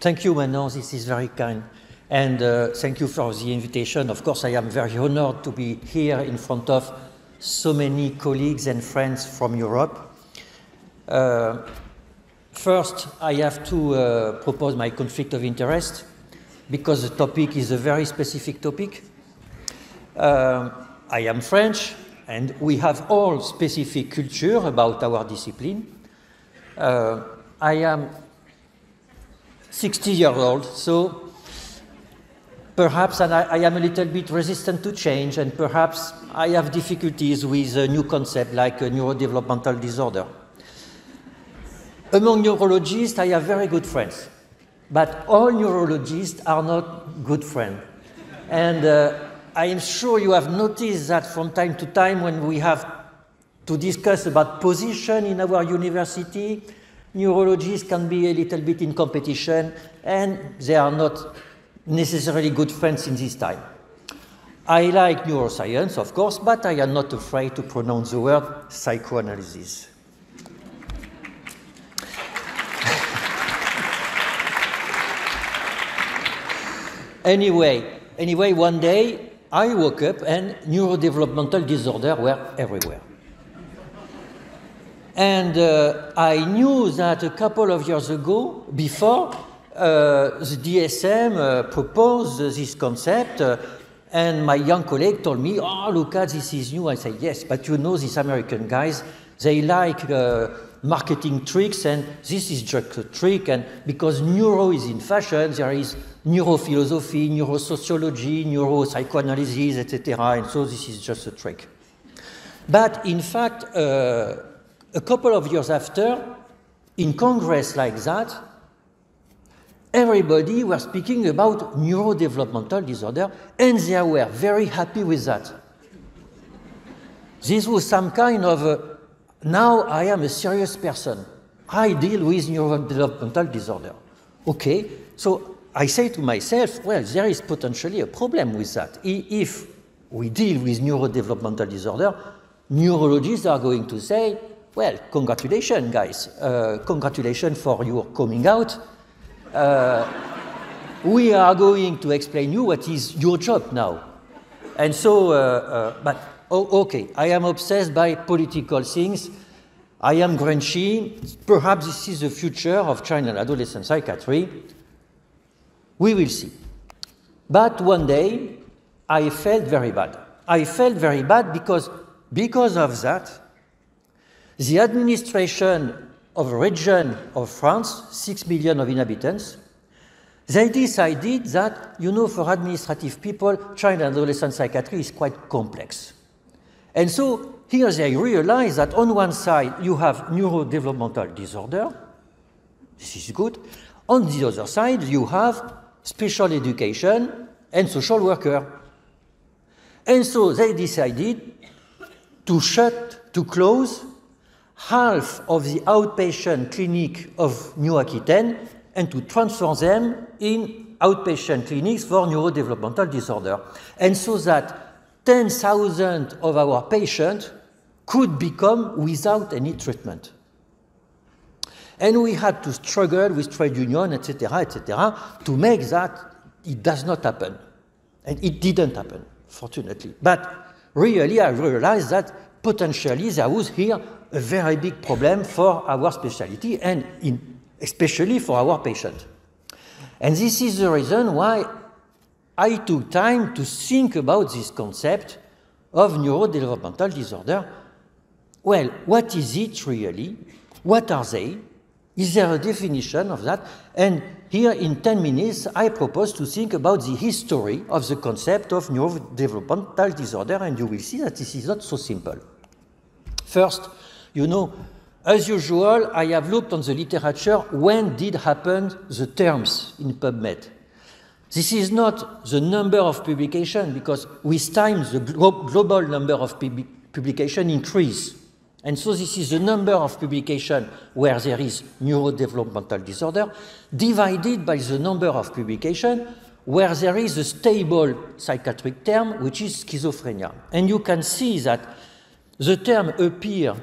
Thank you, Manon. This is very kind. And thank you for the invitation. Of course, I am very honored to be here in front of so many colleagues and friends from Europe. First, I have to propose my conflict of interest because the topic is a very specific topic. I am French, and we have all specific culture about our discipline. I am 60 years old, so perhaps I am a little bit resistant to change, and perhaps I have difficulties with a new concept like a neurodevelopmental disorder. Among neurologists, I have very good friends, but all neurologists are not good friends. And I am sure you have noticed that from time to time when we have to discuss about position in our university, neurologists can be a little bit in competition, and they are not necessarily good friends in this time. I like neuroscience, of course, but I am not afraid to pronounce the word psychoanalysis. Anyway, one day I woke up and neurodevelopmental disorders were everywhere. And I knew that a couple of years ago, before, the DSM proposed this concept, and my young colleague told me, oh, Luca, this is new. I said, yes, but you know, these American guys, they like marketing tricks, and this is just a trick, and because neuro is in fashion, there is neurophilosophy, neurosociology, neuropsychoanalysis, etc., and so this is just a trick. But in fact, a couple of years after, in Congress like that, everybody was speaking about neurodevelopmental disorder, and they were very happy with that. This was some kind of, now I am a serious person. I deal with neurodevelopmental disorder. Okay, so I say to myself, well, there is potentially a problem with that. If we deal with neurodevelopmental disorder, neurologists are going to say, well, congratulations, guys. Congratulations for your coming out. We are going to explain you what is your job now. And so, okay, I am obsessed by political things. I am Gramsci. Perhaps this is the future of child and adolescent psychiatry. We will see. But one day, I felt very bad. I felt very bad because of that, the administration of a region of France, 6 million of inhabitants, they decided that, you know, for administrative people, child and adolescent psychiatry is quite complex. And so here they realize that on one side you have neurodevelopmental disorder, this is good. On the other side you have special education and social worker. And so they decided to close half of the outpatient clinic of New Aquitaine and to transform them in outpatient clinics for neurodevelopmental disorder. And so that 10,000 of our patients could become without any treatment. And we had to struggle with trade union, etc., to make that it does not happen. And it didn't happen, fortunately. But really, I realized that potentially there was here a very big problem for our specialty and especially for our patient. And this is the reason why I took time to think about this concept of neurodevelopmental disorder. Well, what is it really? What are they? Is there a definition of that? And here in 10 minutes, I propose to think about the history of the concept of neurodevelopmental disorder, and you will see that this is not so simple. First, you know, as usual, I have looked on the literature when did happen the terms in PubMed. This is not the number of publications because with time the global number of publications increase. And so this is the number of publications where there is neurodevelopmental disorder divided by the number of publications where there is a stable psychiatric term, which is schizophrenia. And you can see that the term appears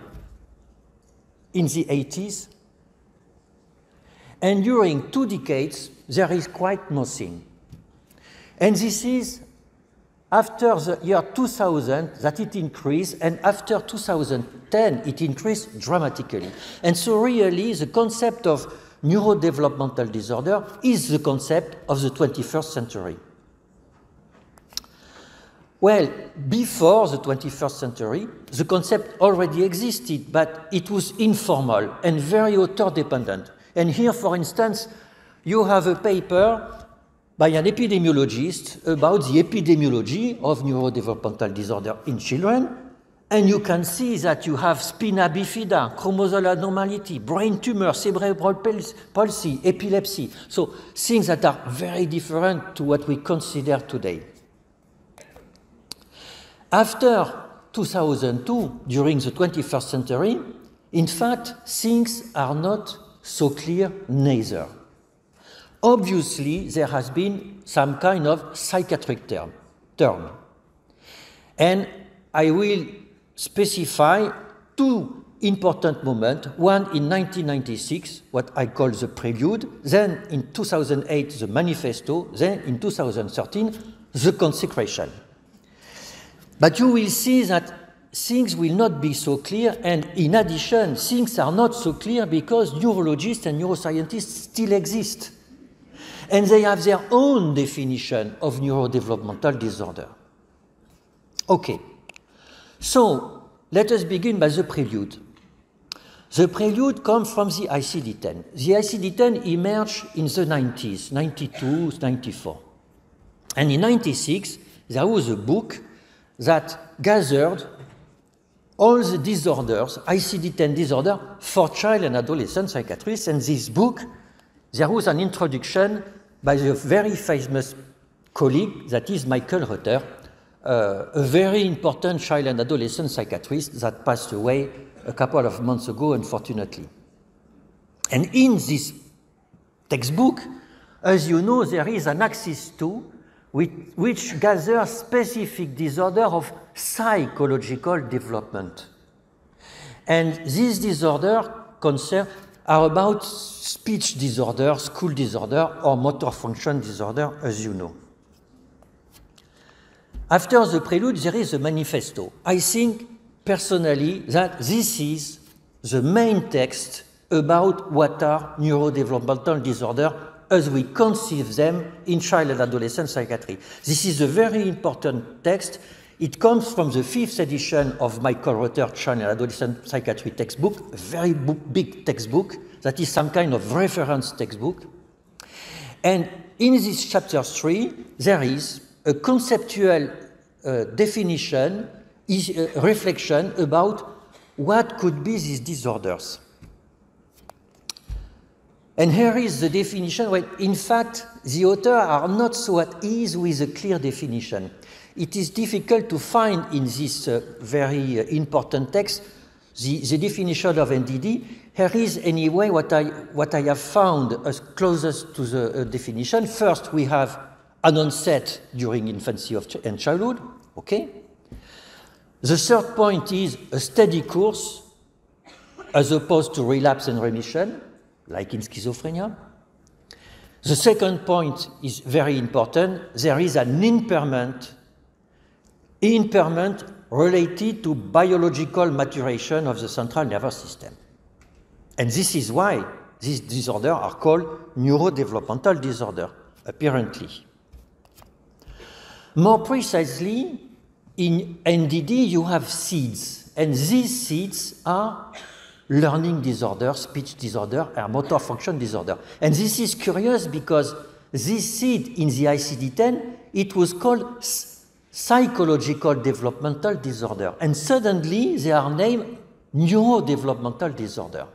in the 80s, And during 2 decades, there is quite nothing. And this is after the year 2000 that it increased, and after 2010 it increased dramatically. And so really the concept of neurodevelopmental disorder is the concept of the 21st century. Well, before the 21st century, the concept already existed, but it was informal and very author-dependent. And here, for instance, you have a paper by an epidemiologist about the epidemiology of neurodevelopmental disorder in children, and you can see that you have spina bifida, chromosomal abnormality, brain tumor, cerebral palsy, epilepsy, so things that are very different to what we consider today. After 2002, during the 21st century, in fact, things are not so clear neither. Obviously, there has been some kind of psychiatric term. And I will specify 2 important moments, one in 1996, what I call the prelude, then in 2008, the manifesto, then in 2013, the consecration. But you will see that things will not be so clear, and in addition, things are not so clear because neurologists and neuroscientists still exist. And they have their own definition of neurodevelopmental disorder. Okay, so let us begin by the prelude. The prelude comes from the ICD-10. The ICD-10 emerged in the 90s, 92, 94. And in 96, there was a book that gathered all the disorders, ICD-10 disorder, for child and adolescent psychiatrists. And this book, there was an introduction by the very famous colleague, that is Michael Reuter, a very important child and adolescent psychiatrist that passed away a couple of months ago, unfortunately. And in this textbook, as you know, there is an axis 2, which gathers specific disorder of psychological development. And these disorders are about speech disorder, school disorder, or motor function disorder, as you know. After the prelude, there is a manifesto. I think, personally, that this is the main text about what are neurodevelopmental disorders as we conceive them in child and adolescent psychiatry. This is a very important text. It comes from the 5th edition of Michael Reuter Child and Adolescent Psychiatry textbook, a very big textbook that is some kind of reference textbook. And in this chapter 3, there is a conceptual definition, reflection about what could be these disorders. And here is the definition. Well, in fact, the authors are not so at ease with a clear definition. It is difficult to find in this very important text the definition of NDD. Here is anyway what I have found as closest to the definition. First, we have an onset during infancy and childhood. Okay. The third point is a steady course as opposed to relapse and remission, like in schizophrenia. The second point is very important. There is an impairment related to biological maturation of the central nervous system. And this is why these disorders are called neurodevelopmental disorder, apparently. More precisely, in NDD, you have seeds, and these seeds are learning disorder, speech disorder, and motor function disorder. And this is curious because this seed in the ICD-10, it was called psychological developmental disorder. And suddenly, they are named neurodevelopmental disorder.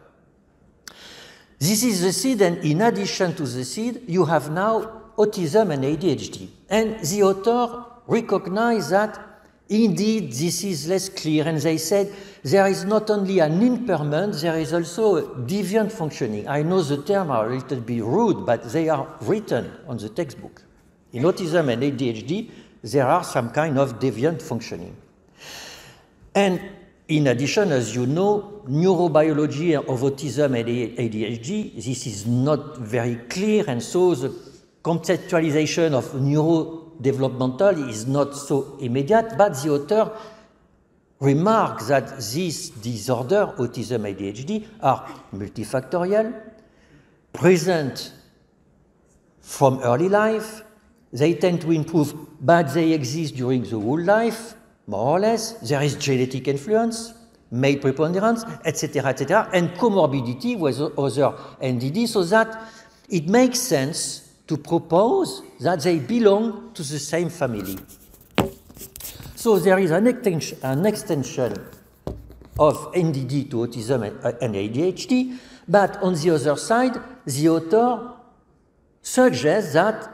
This is the seed, and in addition to the seed, you have now autism and ADHD. And the author recognized that indeed, this is less clear, and they said there is not only an impairment, there is also a deviant functioning. I know the terms are a little bit rude, but they are written on the textbook. In autism and ADHD, there are some kind of deviant functioning. And in addition, as you know, neurobiology of autism and ADHD, this is not very clear, and so the conceptualization of neurodevelopmental is not so immediate, but the author remarks that these disorders, autism, ADHD, are multifactorial, present from early life, they tend to improve, but they exist during the whole life, more or less. There is genetic influence, male preponderance, etc., and comorbidity with other NDD, so that it makes sense to propose that they belong to the same family. So there is an extension of NDD to autism and ADHD, but on the other side, the author suggests that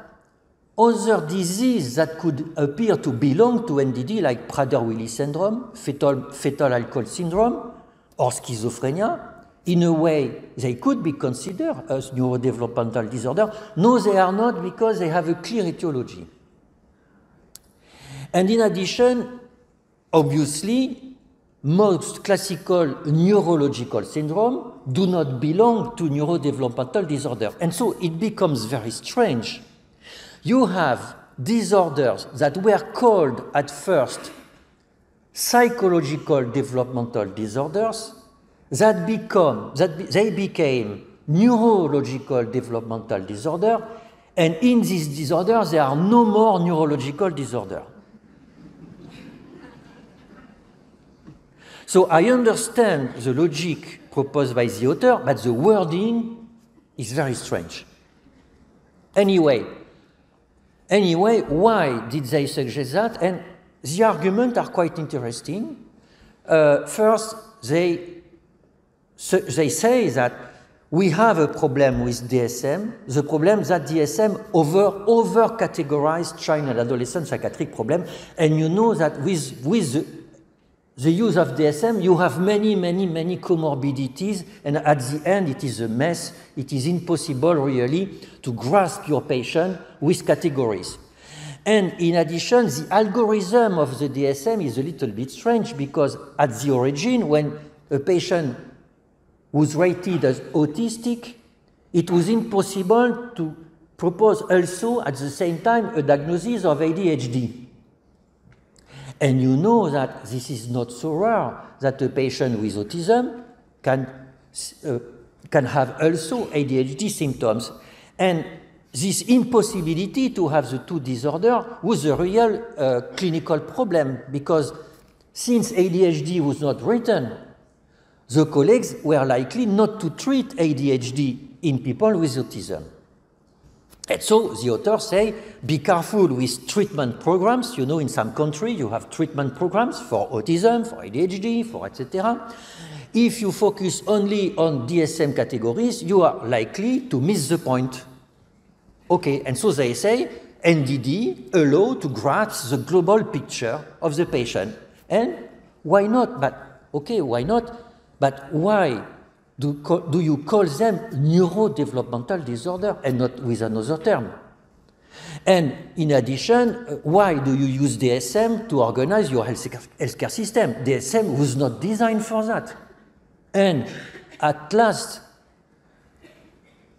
other diseases that could appear to belong to NDD, like Prader-Willi syndrome, fetal alcohol syndrome, or schizophrenia, in a way they could be considered as neurodevelopmental disorder. No, they are not, because they have a clear etiology. And in addition, obviously, most classical neurological syndromes do not belong to neurodevelopmental disorder. And so it becomes very strange. You have disorders that were called at first psychological developmental disorders that became neurological developmental disorder, and in these disorders there are no more neurological disorders. So I understand the logic proposed by the author, but the wording is very strange. Anyway, why did they suggest that? And the arguments are quite interesting. First, they say that we have a problem with DSM, the problem that DSM over-categorized child and adolescent psychiatric problem, and you know that with the use of DSM, you have many comorbidities, and at the end it is a mess. It is impossible really to grasp your patient with categories. And in addition, the algorithm of the DSM is a little bit strange, because at the origin, when a patient was rated as autistic, it was impossible to propose also at the same time a diagnosis of ADHD. And you know that this is not so rare, that a patient with autism can have also ADHD symptoms. And this impossibility to have the two disorders was a real clinical problem, because since ADHD was not written, the colleagues were likely not to treat ADHD in people with autism. And so the authors say, be careful with treatment programs. You know, in some countries you have treatment programs for autism, for ADHD, for etc. If you focus only on DSM categories, you are likely to miss the point. Okay, and so they say, NDD allow to grasp the global picture of the patient. And why not? But, okay, why not? But why do you call them neurodevelopmental disorder and not with another term? And in addition, why do you use DSM to organize your healthcare system? DSM was not designed for that. And at last,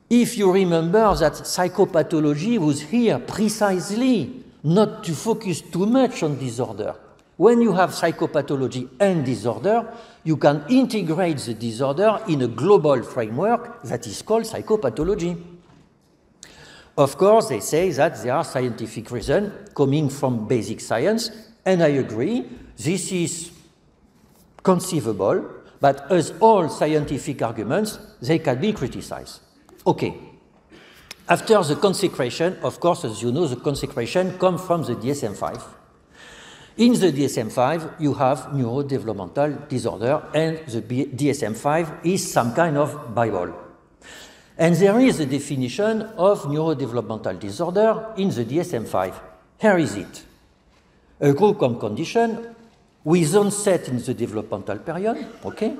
if you remember that psychopathology was here precisely not to focus too much on disorder. When you have psychopathology and disorder, you can integrate the disorder in a global framework that is called psychopathology. Of course, they say that there are scientific reasons coming from basic science, and I agree, this is conceivable, but as all scientific arguments, they can be criticized. Okay. After the consecration, of course, as you know, the consecration comes from the DSM-5. In the DSM-5, you have neurodevelopmental disorder, and the DSM-5 is some kind of Bible. And there is a definition of neurodevelopmental disorder in the DSM-5. Here is it. A group of conditions with onset in the developmental period, okay,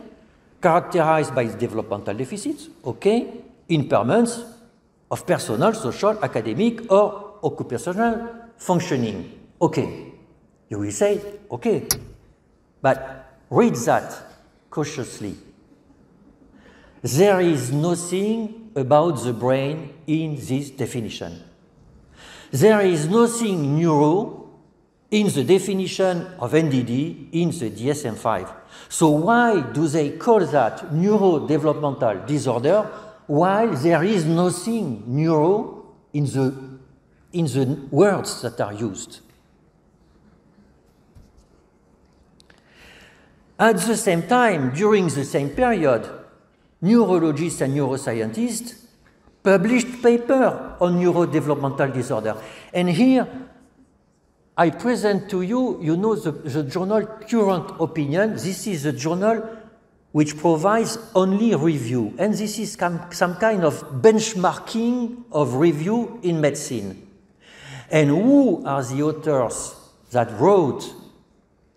characterized by developmental deficits, okay, impairments of personal, social, academic, or occupational functioning. Okay. You will say, okay, but read that cautiously. There is nothing about the brain in this definition. There is nothing neuro in the definition of NDD in the DSM-5. So why do they call that neurodevelopmental disorder while there is nothing neuro in the words that are used? At the same time, during the same period, neurologists and neuroscientists published paper on neurodevelopmental disorder. And here, I present to you, you know, the journal Current Opinion. This is a journal which provides only review. And this is some kind of benchmarking of review in medicine. And who are the authors that wrote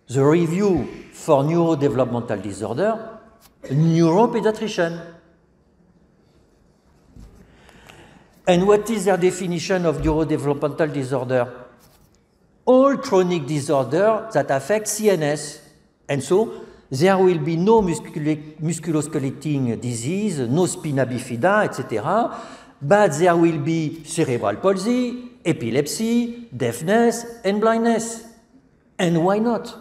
the review for neurodevelopmental disorder? Neuropediatrician. And what is their definition of neurodevelopmental disorder? All chronic disorder that affect CNS. And so there will be no musculoskeletal disease, no spina bifida, etc. But there will be cerebral palsy, epilepsy, deafness, and blindness. And why not?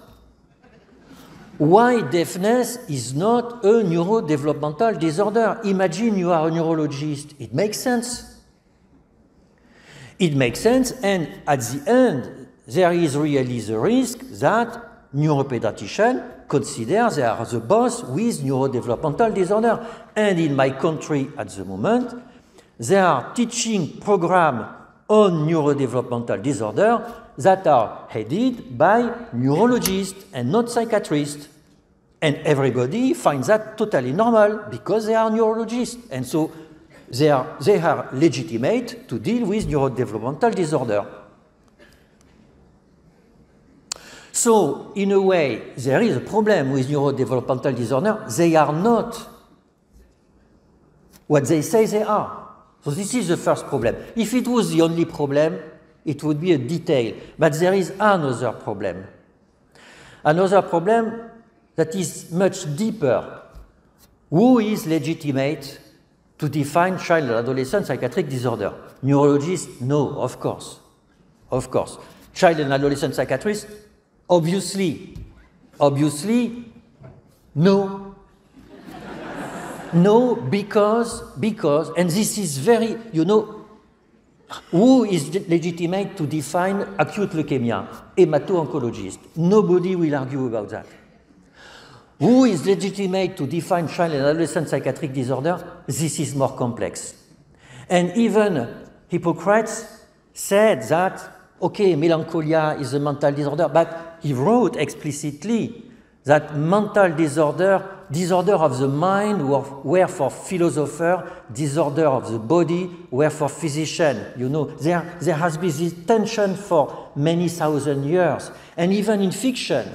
Why deafness is not a neurodevelopmental disorder? Imagine you are a neurologist. It makes sense. It makes sense, and at the end, there is really the risk that neuropediatricians consider they are the boss with neurodevelopmental disorder. And in my country at the moment, there are teaching programs on neurodevelopmental disorder that are headed by neurologists and not psychiatrists. And everybody finds that totally normal because they are neurologists. And so they are legitimate to deal with neurodevelopmental disorder. So, in a way, there is a problem with neurodevelopmental disorder. They are not what they say they are. So this is the first problem. If it was the only problem, it would be a detail. But there is another problem. Another problem that is much deeper. Who is legitimate to define child and adolescent psychiatric disorder? Neurologists? No, of course. Of course. Child and adolescent psychiatrists? Obviously. Obviously, no. No, because, and this is very, you know, who is legitimate to define acute leukemia? Hemato-oncologist. Nobody will argue about that. Who is legitimate to define child and adolescent psychiatric disorder? This is more complex. And even Hippocrates said that, okay, melancholia is a mental disorder, but he wrote explicitly that mental disorder of the mind were for philosopher, disorder of the body were for physician. You know, there has been this tension for many thousand years. And even in fiction,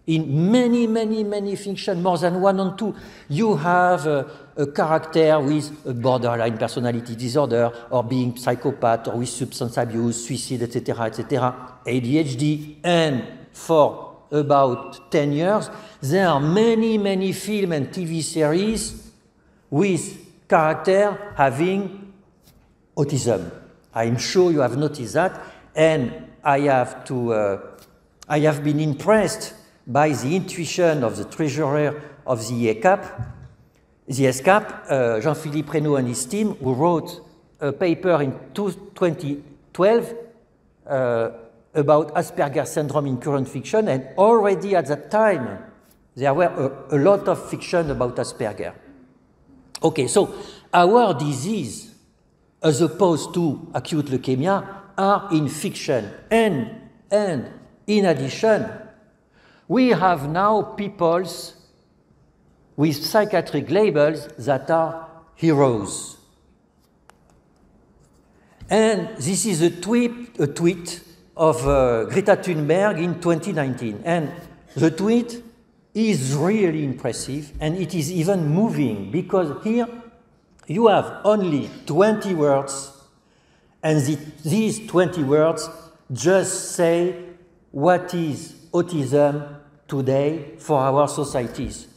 in many fiction, more than one or two, you have a character with a borderline personality disorder, or being psychopath, or with substance abuse, suicide, etc., ADHD, and for about 10 years, there are many film and TV series with character having autism. I'm sure you have noticed that, and I have been impressed by the intuition of the treasurer of the ESCAP, Jean-Philippe Reynaud and his team, who wrote a paper in 2012 about Asperger's syndrome in current fiction, and already at that time, there were a lot of fiction about Asperger. Okay, so our disease, as opposed to acute leukemia, are in fiction. And in addition, we have now peoples with psychiatric labels that are heroes. And this is a tweet of Greta Thunberg in 2019. And the tweet is really impressive, and it is even moving, because here you have only 20 words, and these 20 words just say what is autism today for our societies.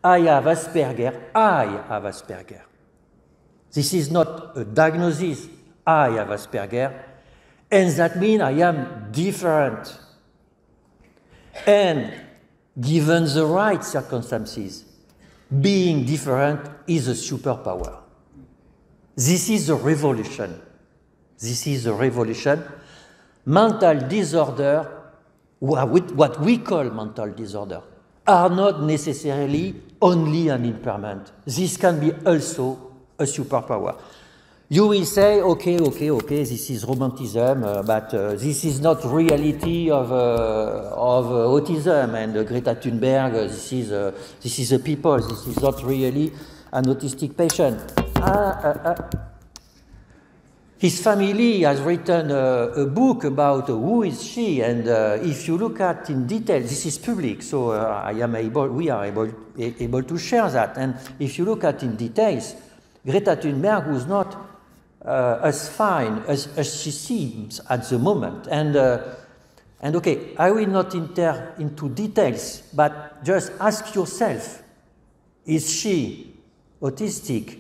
I have Asperger. This is not a diagnosis. I have Asperger. And that means I am different. And given the right circumstances, being different is a superpower. This is a revolution. This is a revolution. Mental disorder, what we call mental disorder, are not necessarily only an impairment. This can be also a superpower. You will say, okay, this is romanticism, but this is not reality of autism. And Greta Thunberg, this is a people. This is not really an autistic patient. His family has written a book about who is she, and if you look at in detail, this is public, so we are able to share that. And if you look at in details, Greta Thunberg was not as fine as she seems at the moment. And okay, I will not enter into details, but just ask yourself, is she autistic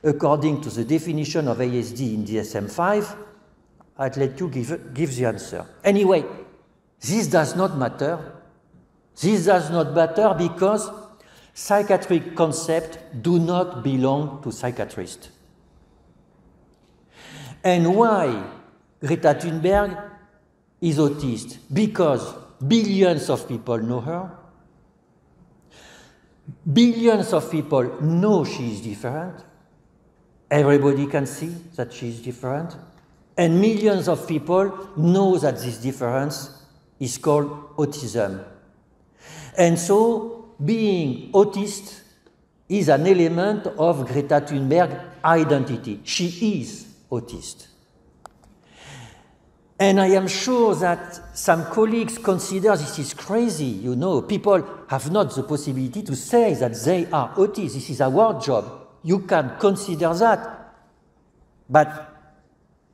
according to the definition of ASD in DSM-5? I'd let you give the answer. Anyway, this does not matter. This does not matter because psychiatric concepts do not belong to psychiatrists. And why Greta Thunberg is autist? Because billions of people know her. Billions of people know she is different. Everybody can see that she is different. And millions of people know that this difference is called autism. And so being autist is an element of Greta Thunberg's identity. She is autist. And I am sure that some colleagues consider this is crazy. You know, people have not the possibility to say that they are autist. This is our job. You can consider that, but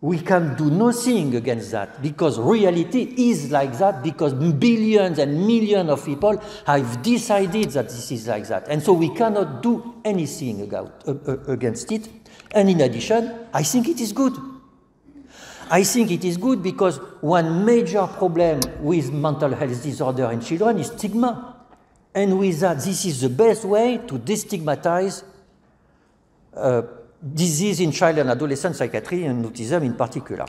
we can do nothing against that because reality is like that because billions and millions of people have decided that this is like that. And so we cannot do anything against it. And in addition, I think it is good. I think it is good because one major problem with mental health disorder in children is stigma. And with that, this is the best way to destigmatize disease in child and adolescent psychiatry and autism in particular.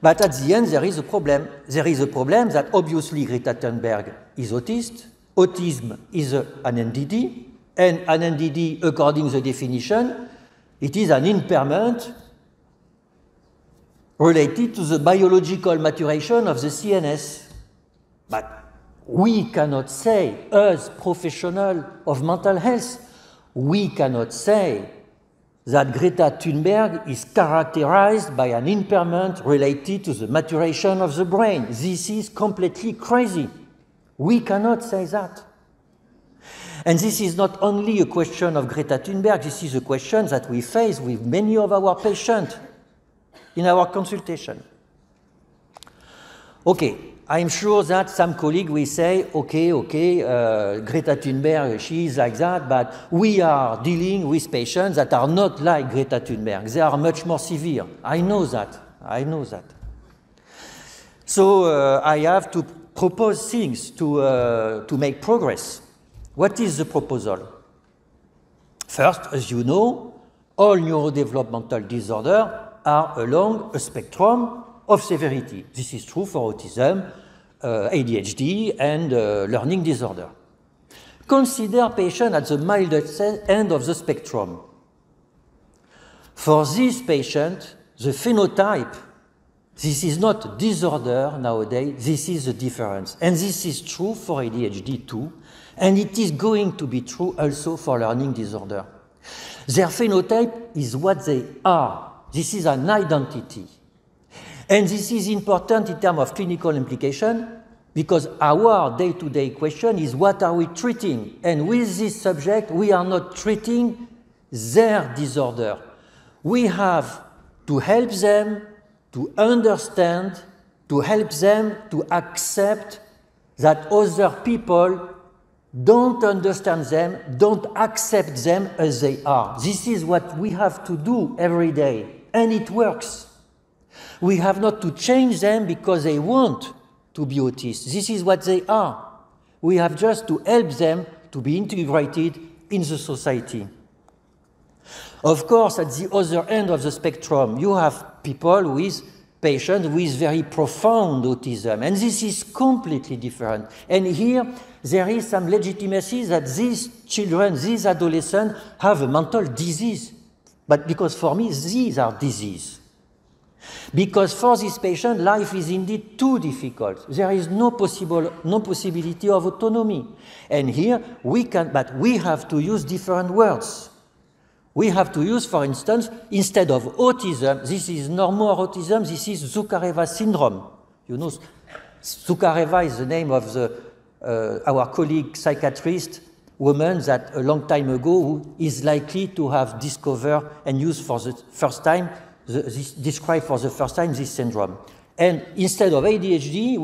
But at the end, there is a problem. There is a problem that obviously Greta Thunberg is autist. Autism is an NDD. And an NDD, according to the definition, it is an impairment related to the biological maturation of the CNS. But we cannot say, as professionals of mental health, we cannot say that Greta Thunberg is characterized by an impairment related to the maturation of the brain. This is completely crazy. We cannot say that. And this is not only a question of Greta Thunberg, this is a question that we face with many of our patients in our consultation. Okay, I'm sure that some colleague will say, okay, Greta Thunberg, she is like that, but we are dealing with patients that are not like Greta Thunberg. They are much more severe. I know that. So I have to propose things to make progress. What is the proposal? First, as you know, all neurodevelopmental disorders are along a spectrum of severity. This is true for autism, ADHD, and learning disorder. Consider patients at the mildest end of the spectrum. For this patient, the phenotype, this is not disorder nowadays, this is a difference. And this is true for ADHD too, and it is going to be true also for learning disorder. Their phenotype is what they are. This is an identity. And this is important in terms of clinical implication because our day-to-day question is what are we treating? And with this subject, we are not treating their disorder. We have to help them to understand, to help them to accept that other people don't understand them, don't accept them as they are. This is what we have to do every day, and it works. We have not to change them because they want to be autists. This is what they are. We have just to help them to be integrated in the society. Of course, at the other end of the spectrum, you have people with patients with very profound autism, and this is completely different. And here, there is some legitimacy that these children, these adolescents, have a mental disease. But because for me, these are diseases. Because for this patient, life is indeed too difficult. There is no possibility of autonomy. And here, but we have to use different words. We have to use, for instance, instead of autism, this is no more autism, this is Zuccareva syndrome. You know, Zuccareva is the name of our colleague psychiatrist, woman that a long time ago who is likely to have discovered and used for the first time, described for the first time this syndrome. And instead of ADHD,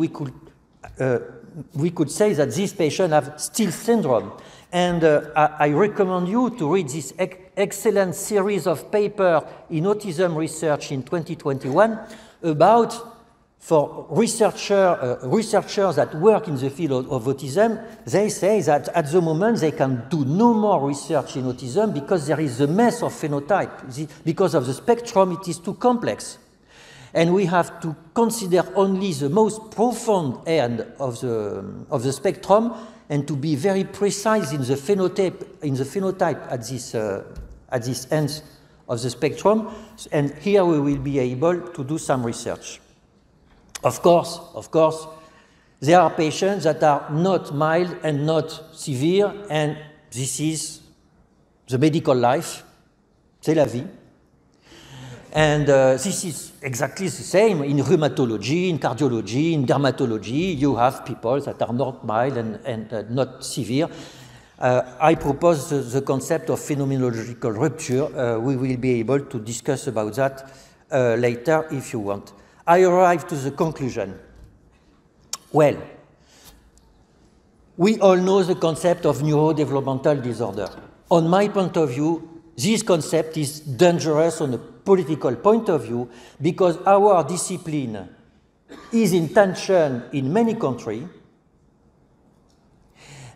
we could say that these patients have Still syndrome. And I recommend you to read this excellent series of papers in autism research in 2021 about, for researchers that work in the field of autism, they say that at the moment they can do no more research in autism because there is a mess of phenotype. Because of the spectrum, it is too complex. And we have to consider only the most profound end of the spectrum and to be very precise in the phenotype at this end of the spectrum. And here we will be able to do some research. Of course, there are patients that are not mild and not severe, and this is the medical life, c'est la vie. And this is exactly the same in rheumatology, in cardiology, in dermatology. You have people that are not mild and not severe. I propose the concept of phenomenological rupture. We will be able to discuss about that later if you want. I arrive to the conclusion. Well, we all know the concept of neurodevelopmental disorder. On my point of view, this concept is dangerous on a political point of view because our discipline is in tension in many countries.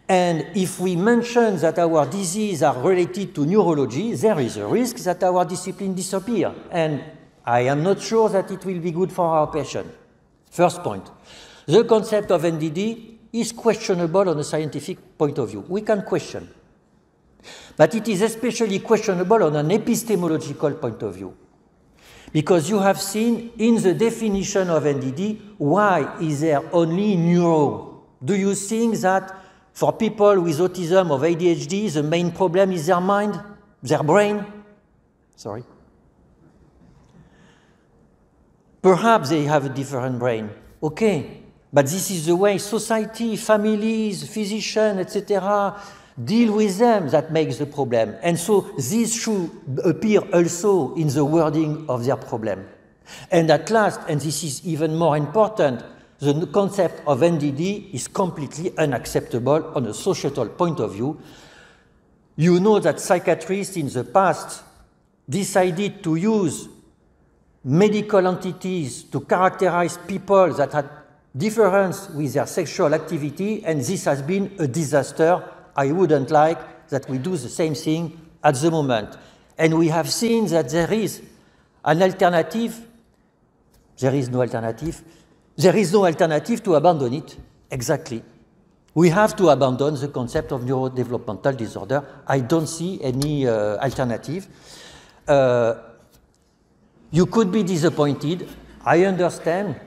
And if we mention that our diseases are related to neurology, there is a risk that our discipline disappears. And I am not sure that it will be good for our patient. First point. The concept of NDD is questionable on a scientific point of view. We can question. But it is especially questionable on an epistemological point of view. Because you have seen in the definition of NDD, why is there only neuro? Do you think that for people with autism or ADHD, the main problem is their mind, their brain? Sorry. Perhaps they have a different brain. Okay. But this is the way society, families, physicians, etc., deal with them that makes the problem. And so this should appear also in the wording of their problem. And at last, and this is even more important, the concept of NDD is completely unacceptable on a societal point of view. You know that psychiatrists in the past decided to use medical entities to characterize people that had difference with their sexual activity, and this has been a disaster. I wouldn't like that we do the same thing at the moment. And we have seen that there is an alternative. There is no alternative. There is no alternative to abandon it. Exactly. We have to abandon the concept of neurodevelopmental disorder. I don't see any alternative. You could be disappointed. I understand,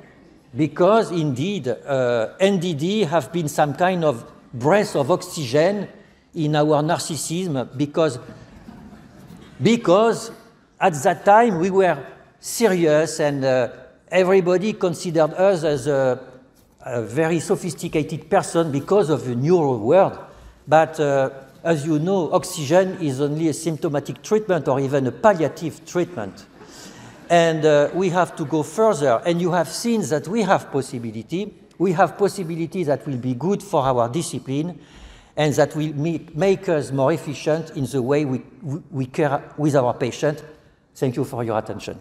because indeed NDD have been some kind of breath of oxygen in our narcissism, because at that time we were serious and everybody considered us as a very sophisticated person because of the neuro world. But as you know, oxygen is only a symptomatic treatment or even a palliative treatment. And we have to go further. And you have seen that we have possibility. we have possibilities that will be good for our discipline and that will make us more efficient in the way we care with our patient. Thank you for your attention.